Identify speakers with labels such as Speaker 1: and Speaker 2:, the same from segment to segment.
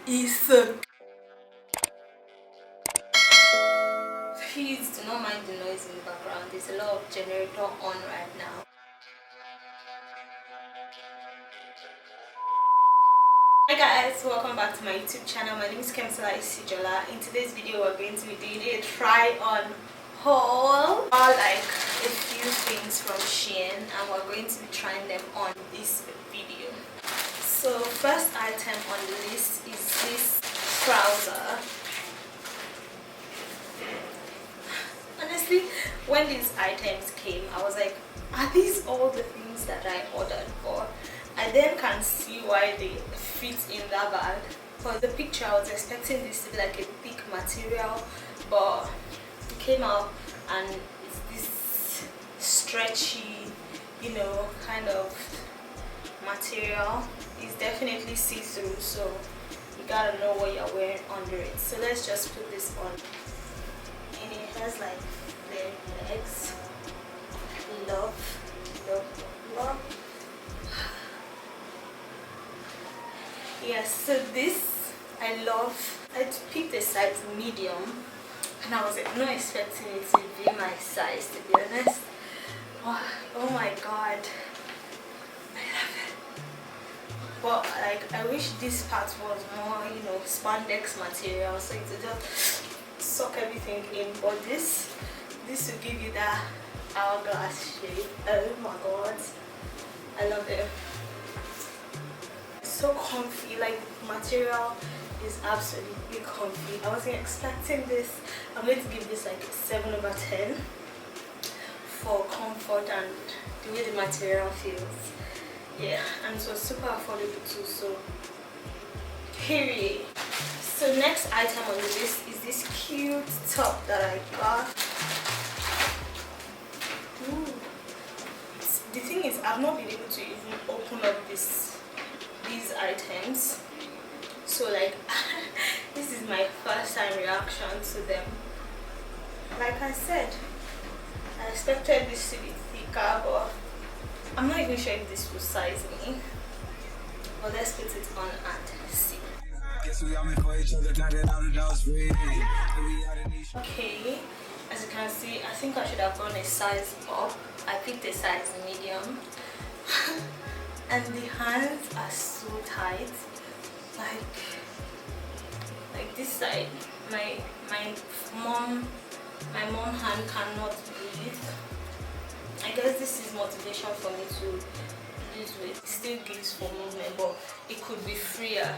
Speaker 1: Is Please do not mind the noise in the background. There's a lot of generator on right now. Hi guys, welcome back to my YouTube channel. My name is Sijola. In today's video we're going to be doing a try on haul, like a few things from SHEIN, and we're going to be trying them on this video. So first item on the list is this trouser. Honestly, when these items came, I was like, are these all the things that I ordered for? I then can see why they fit in that bag. For the picture, I was expecting this to be like a thick material, but it came out and it's this stretchy, you know, kind of material. It's definitely see-through, so you gotta know what you're wearing under it. So let's just put this on. And it has like their legs. Love. Yes, so this I love. I picked a size medium, and I was like, not expecting it to be my size, to be honest. Oh my god, I love it. But like, I wish this part was more, you know, spandex material, so it would just suck everything in. But this will give you that hourglass shape. Oh my god, I love it. So comfy, like material is absolutely comfy. I wasn't expecting this. I'm going to give this like 7/10 for comfort and the way the material feels. Yeah, and it was super affordable too, so period. So next item on the list is this cute top that I got. Ooh. The thing is, I've not been able to even open up these items, so like this is my first time reaction to them. Like I said, I expected this to be thicker, but I'm not even sure if this will size me. But let's put it on and see. Okay, as you can see, I think I should have gone a size up. I picked a size medium. And the hands are so tight, like this side, my mom hand cannot breathe. I guess this is motivation for me to lose weight. It still gives for movement, but it could be freer.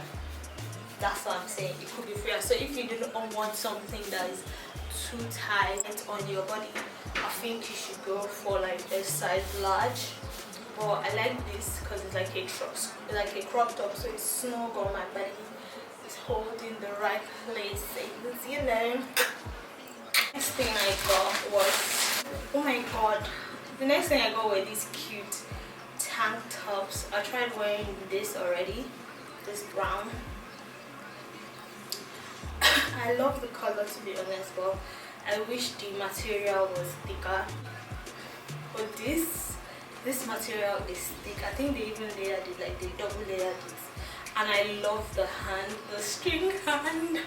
Speaker 1: That's what I'm saying, it could be freer. So if you don't want something that is too tight on your body, I think you should go for like a size large. But I like this because it's like a crop top, so it's snug on my body. It's holding the right places, you know. Next thing I got was, oh my god, the next thing I got were these cute tank tops. I tried wearing this already, this brown. I love the color, to be honest, but I wish the material was thicker. But this material is thick. I think they even layered it, like they double layered it. And I love the hand, the string hand.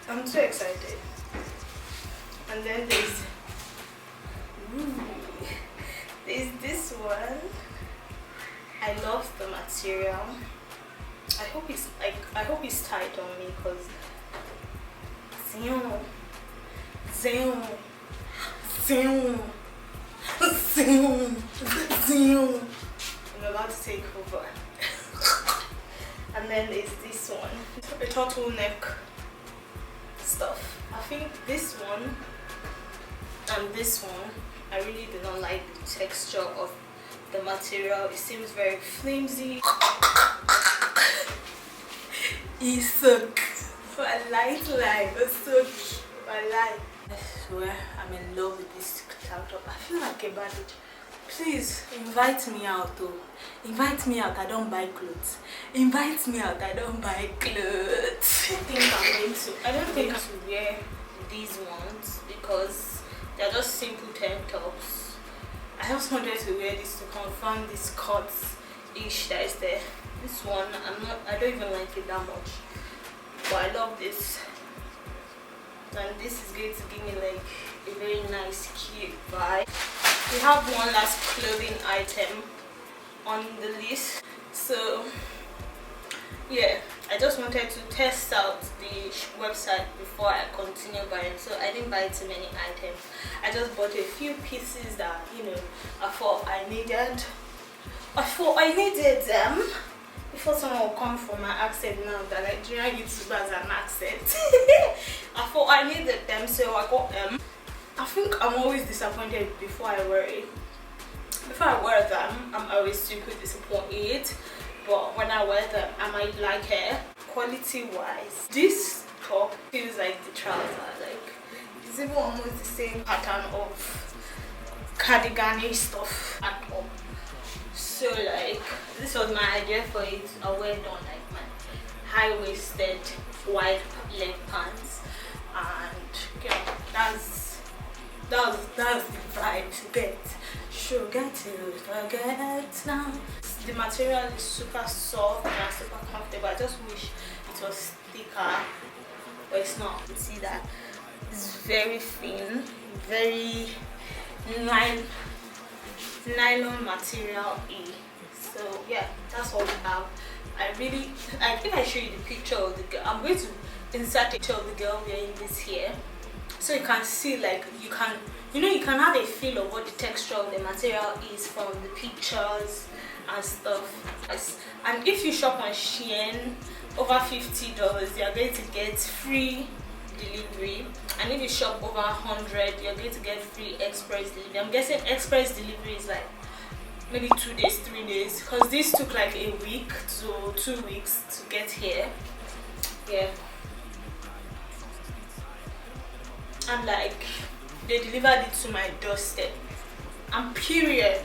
Speaker 1: I'm so excited. And then there's this one. I love the material. I hope it's tight on me, because I'm about to take over. And then there's this one, a turtleneck stuff. I think this one and this one, I really do not like the texture of the material. It seems very flimsy. It's so cute. I like it's so cute. I swear I'm in love with this tank top. I feel like a bandage. Please invite me out though. Invite me out, I don't buy clothes. Invite me out, I don't buy clothes. I don't think I should wear these ones because they're just simple tank tops. I just wanted to wear this to confirm these cuts ish that is there. This one I don't even like it that much, but I love this. And this is going to give me like a very nice cute vibe. We have one last clothing item on the list, so yeah, I just wanted to test out the website before I continue buying. So I didn't buy too many items. I just bought a few pieces that, you know, I thought I needed them. Before someone will come for my accent now, that Nigerian YouTubers an accent. I thought I needed them, so I got them. I think I'm always disappointed before I wear it. Before I wear them, I'm always super disappointed. But when I wear them, I might like it. Quality wise, this top feels like the trouser. Like, it's even almost the same pattern of cardigan stuff at all. So like, this was my idea for it. I wear it on like my high-waisted wide leg pants, and yeah, that's the vibe to get. Sugar to forget now. The material is super soft and super comfortable. I just wish it was thicker, but it's not. You see that it's very thin, very nylon material. So yeah, that's what we have. I really like, if I show you the picture of the girl, I'm going to insert a picture of the girl wearing this here, so you can see, like, you can have a feel of what the texture of the material is from the pictures and stuff. And if you shop on SHEIN over $50, you are going to get free delivery, and if you shop over 100, you're going to get free express delivery. I'm guessing express delivery is like maybe 2 days, 3 days, because this took like a week to 2 weeks to get here. Yeah, and like, they delivered it to my doorstep. And period,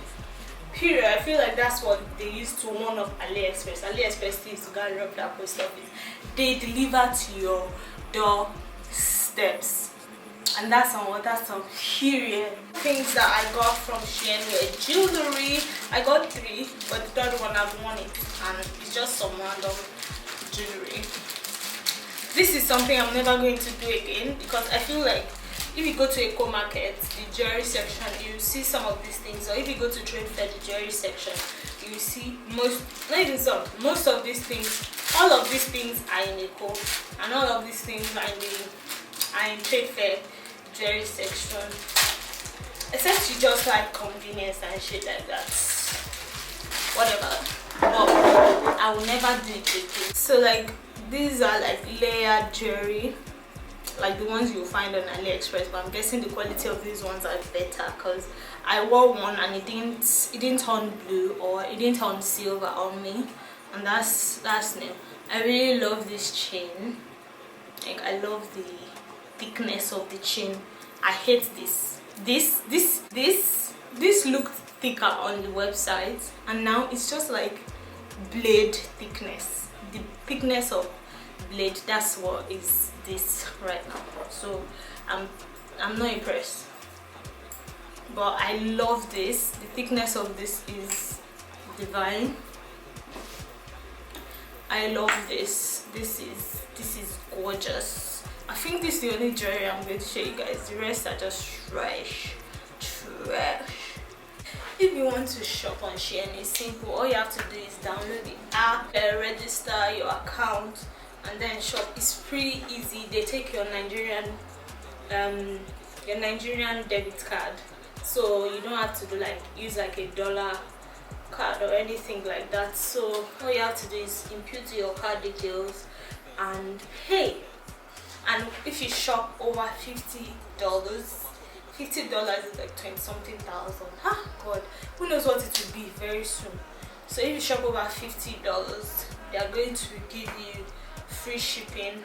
Speaker 1: I feel like that's what they used to warn of AliExpress. AliExpress needs to go and rob that post office. They deliver to your doorsteps, and that's some period. Things that I got from SHEIN were jewelry. I got 3, but the third one I've worn it, and it's just some random jewelry. This is something I'm never going to do again, because I feel like if you go to a co-market, the jewelry section, you see some of these things. Or if you go to trade fair, the jewelry section, you see most of these things. All of these things are in a co, and all of these things are in trade fair jewelry section. Except you just like convenience and shit like that. Whatever. But I will never do it again. So like, these are like layered jewelry, like the ones you'll find on AliExpress, but I'm guessing the quality of these ones are better, because I wore one and it didn't turn blue, or it didn't turn silver on me, and that's new. I really love this chain. Like, I love the thickness of the chain. I hate this. This looked thicker on the website, and now it's just like blade thickness. The thickness of blade, that's what is this right now. So I'm not impressed, but I love this. The thickness of this is divine. I love this. This is gorgeous. I think this is the only jewelry I'm going to show you guys. The rest are just trash. If you want to shop on SHEIN, it's simple. All you have to do is download the app, register your account, and then shop. It's pretty easy. They take your Nigerian debit card, so you don't have to use like a dollar card or anything like that. So all you have to do is input your card details and pay. And if you shop over $50 is like 20-something thousand. God, who knows what it will be very soon. So if you shop over $50, they are going to give you free shipping,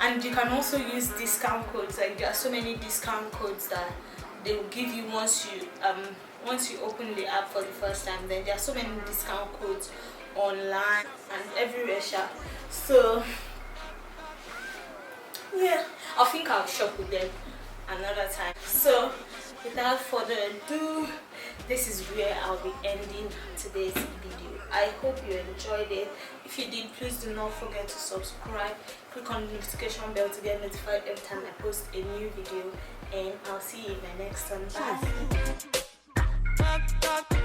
Speaker 1: and you can also use discount codes. Like, there are so many discount codes that they will give you once you open the app for the first time. Then there are so many discount codes online and everywhere. So yeah, I think I'll shop with them another time. So without further ado, this is where I'll be ending today's video. I hope you enjoyed it. If you did, please do not forget to subscribe, click on the notification bell to get notified every time I post a new video, and I'll see you in my next one. Bye.